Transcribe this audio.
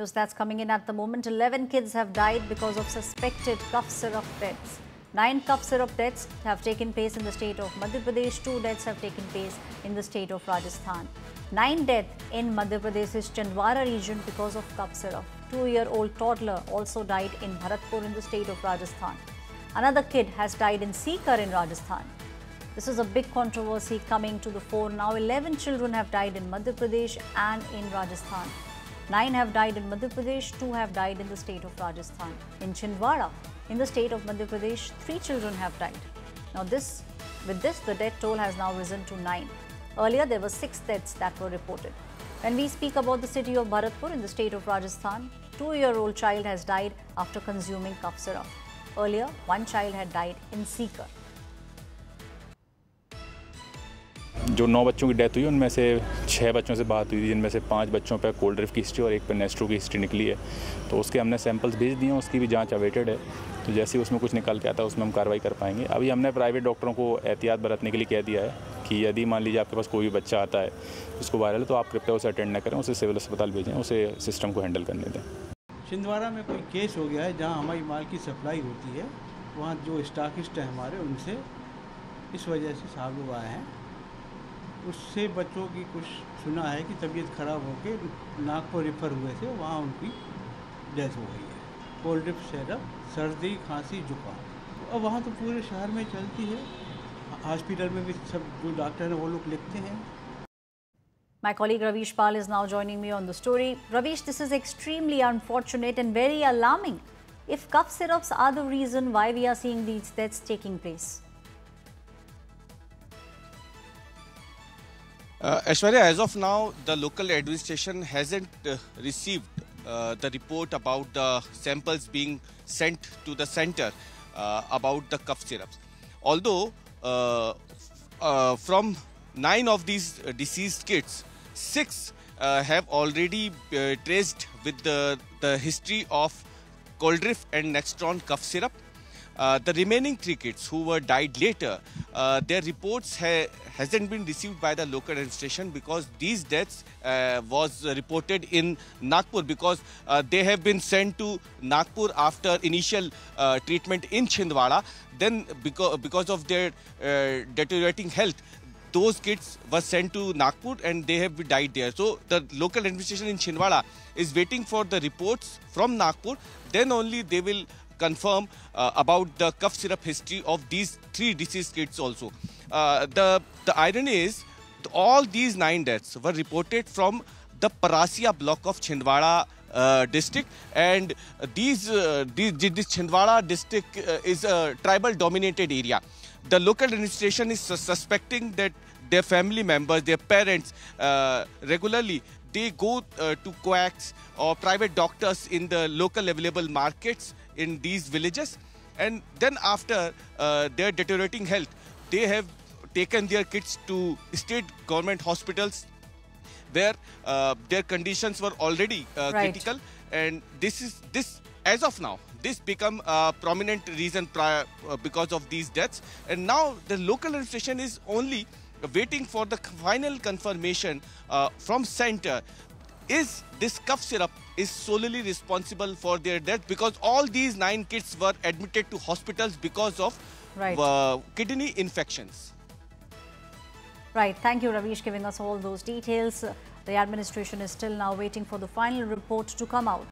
News that's coming in at the moment. 11 kids have died because of suspected cough syrup deaths. 9 cough syrup deaths have taken place in the state of Madhya Pradesh. 2 deaths have taken place in the state of Rajasthan. 9 deaths in Madhya Pradesh's Chhindwara region because of cough syrup. 2-year-old toddler also died in Bharatpur in the state of Rajasthan. Another kid has died in Sikar in Rajasthan. This is a big controversy coming to the fore. Now 11 children have died in Madhya Pradesh and in Rajasthan. 9 have died in Madhya Pradesh, 2 have died in the state of Rajasthan. In Chhindwara, in the state of Madhya Pradesh, 3 children have died. Now with this, the death toll has now risen to 9. Earlier, there were 6 deaths that were reported. When we speak about the city of Bharatpur in the state of Rajasthan, 2-year-old child has died after consuming cough syrup. Earlier, 1 child had died in Sikar. जो 9 बच्चों की death हुई उनमें से 6 बच्चों से बात हुई थी, जिनमें से 5 बच्चों पर कोल्ड ड्रिफ्ट की हिस्ट्री और 1 पर नेस्ट्रो की हिस्ट्री निकली है। तो उसके हमने सैंपल्स भेज दिए हैं, उसकी भी जांच अवेटेड है। तो जैसे ही उसमें कुछ निकल के आता है उसमें हम कार्रवाई कर पाएंगे। अभी हमने प्राइवेट डॉक्टरों को एहतियात बरतने के लिए कह दिया है कि यदि मान लीजिए आपके पास कोई भी बच्चा आता है जिसको वायरल है तो आप कृपया उसे अटेंड न करें, उसे सिविल अस्पताल भेजें, उसे सिस्टम को हैंडल करने दें। छिंदवाड़ा में कोई केस हो गया है जहाँ हमारी माल की सप्लाई होती है, वहाँ जो स्टॉकिस्ट है हमारे, उनसे इस वजह से साहब लोग आए हैं। उससे बच्चों की कुछ सुना है कि तबीयत ख़राब होकर नागपुर रेफर हुए थे, वहाँ उनकी डेथ हो गई है। कोल्ड ड्रिफ्ट सिरप, सर्दी, खांसी, जुकाम। अब वहाँ तो पूरे शहर में चलती है, हॉस्पिटल में भी सब जो डॉक्टर हैं वो लोग लिखते हैं। My colleague Ravish Pal is now joining me on the story. Ravish, this is extremely unfortunate and very alarming. If cough syrups are the reason why we are seeing these deaths taking place. Aishwarya, as of now, the local administration hasn't received the report about the samples being sent to the center about the cough syrups. Although from 9 of these deceased kids, 6 have already traced with the history of cold drift and Nextron cough syrup. The remaining 3 kids who were died later, their reports hasn't been received by the local administration because these deaths was reported in Nagpur because they have been sent to Nagpur after initial treatment in Chhindwara. Then because of their deteriorating health, those kids were sent to Nagpur and they have died there. So the local administration in Chhindwara is waiting for the reports from Nagpur. Then only they will confirm about the cough syrup history of these 3 deceased kids also. The irony is all these 9 deaths were reported from the Parasia block of Chhindwara district, and this Chhindwara district is a tribal dominated area. The local administration is suspecting that their family members, their parents, regularly they go to quacks or private doctors in the local available markets in these villages, and then after their deteriorating health, they have taken their kids to state government hospitals where their conditions were already critical, and this as of now this become a prominent reason because of these deaths. And now the local administration is only waiting for the final confirmation from center. Is this cough syrup is solely responsible for their death, because all these 9 kids were admitted to hospitals because of kidney infections. Right. Thank you, Ravish, giving us all those details. The administration is still now waiting for the final report to come out.